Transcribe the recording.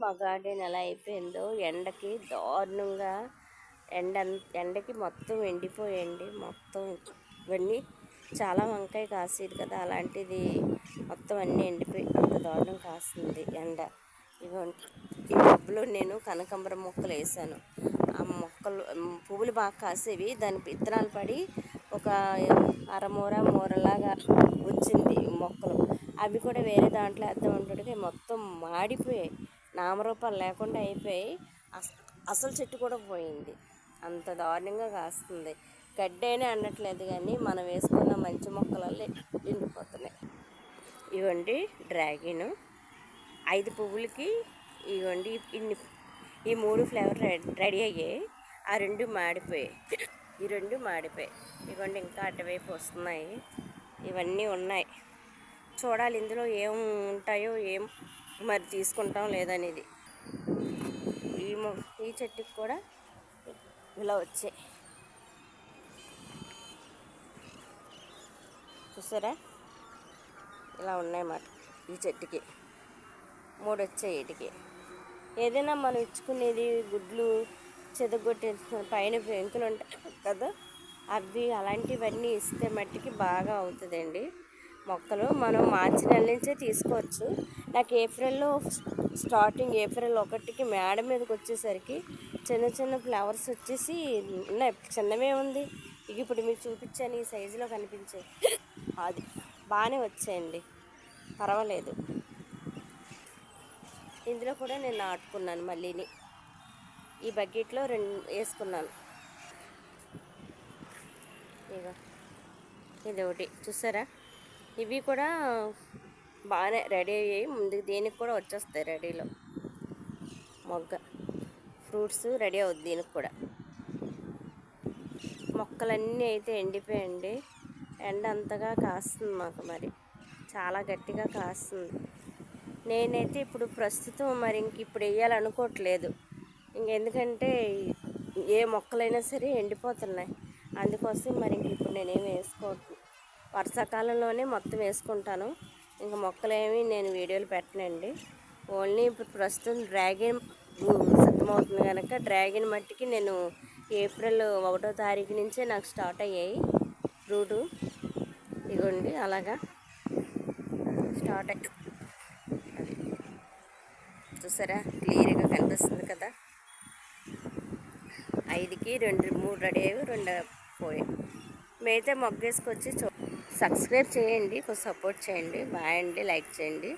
మా గార్డెన్ ఎలా అయిపోయిందో ఎండకి దారుణంగా. ఎండ ఎండకి మొత్తం ఎండిపోయండి. మొత్తం ఇవన్నీ చాలా వంకాయ కాసేది కదా, అలాంటిది మొత్తం అన్నీ ఎండిపోయి అంత దారుణం కాస్తుంది ఎండ. ఇవ్వండి, ఈ టబ్లో నేను కనకాంబరం మొక్కలు వేసాను. ఆ మొక్కలు పువ్వులు బాగా కాసేవి, దాని విత్తనాలు పడి ఒక మూరలాగా వచ్చింది మొక్కలు. అవి కూడా వేరే దాంట్లో వేద్దాం ఉంటుంటే మొత్తం మాడిపోయాయి, నామరూపాలు లేకుండా అయిపోయి అసలు చెట్టు కూడా పోయింది. అంత దారుణంగా కాస్తుంది. గడ్డైనా అనట్లేదు, కానీ మనం వేసుకున్న మంచి మొక్కలలో ఎండిపోతున్నాయి. ఇవ్వండి డ్రాగన్ 5 పువ్వులకి ఇవ్వండి ఈ 3 ఫ్లేవర్ రెడీ అయ్యాయి. ఆ 2 మాడిపోయాయి, ఈ 2 మాడిపోయాయి. ఇవ్వండి ఇంకా అటువైపు వస్తున్నాయి. ఇవన్నీ ఉన్నాయి, చూడాలి ఇందులో ఏం ఉంటాయో, ఏం మరి తీసుకుంటాం లేదనేది. ఈ చెట్టుకి కూడా ఇలా వచ్చాయి, చూసారా? ఇలా ఉన్నాయన్నమాట. ఈ చెట్టుకి 3 వచ్చాయి. వీటికి ఏదైనా మనం ఇచ్చుకునేది గుడ్లు చెదగొట్టే పైన పెంకులు ఉంటాయి కదా, అవి అలాంటివన్నీ ఇస్తే మట్టికి బాగా అవుతుందండి మొక్కలు. మనం మార్చి నెల నుంచే తీసుకోవచ్చు. నాకు ఏప్రిల్లో ఏప్రిల్ 1కి మేడ మీదకి వచ్చేసరికి చిన్న చిన్న ఫ్లవర్స్ వచ్చేసి ఉన్నాయి. చిన్నవే ఉంది, ఇక ఇప్పుడు మీకు చూపించాను ఈ సైజులో కనిపించాయి. అది బాగానే వచ్చాయండి, పర్వాలేదు. ఇందులో కూడా నేను నాటుకున్నాను. మళ్ళీని ఈ బకెట్లో 2 వేసుకున్నాను. ఇక ఇది ఒకటి చూసారా? ఇవి కూడా బాగానే రెడీ అయ్యాయి. ముందుకు దీనికి కూడా వచ్చేస్తాయి రెడీలో. మొగ్గ ఫ్రూట్స్ రెడీ అవుద్ది దీనికి కూడా. మొక్కలన్నీ అయితే ఎండిపోయండి. ఎండ అంతగా కాస్తుంది మాకు, మరి చాలా గట్టిగా కాస్తుంది. నేనైతే ఇప్పుడు ప్రస్తుతం మరి ఇప్పుడు వేయాలనుకోవట్లేదు. ఎందుకంటే ఏ మొక్కలైనా సరే ఎండిపోతున్నాయి. అందుకోసం మరి ఇప్పుడు నేనేం వేసుకోవట్లేదు. వర్షాకాలంలోనే మొత్తం వేసుకుంటాను. ఇంకా మొక్కలేమి నేను వీడియోలు పెట్టనండి. ఓన్లీ ఇప్పుడు ప్రస్తుతం డ్రాగన్ సిద్ధమవుతుంది కనుక డ్రాగన్ మట్టికి నేను ఏప్రిల్ 1వ తారీఖు నుంచే నాకు స్టార్ట్ అయ్యాయి ఫ్రూటు. ఇగోండి అలాగా స్టార్ట్ అయ్యి చూసారా? క్లియర్గా కనిపిస్తుంది కదా. 5కి 2 3 రెడీ అయ్యి 2 పోయాయి. మేమైతే మొగ్గేసుకొచ్చి సబ్స్క్రైబ్ చేయండి, కొంచెం సపోర్ట్ చేయండి. బాయ్ అండి, లైక్ చేయండి.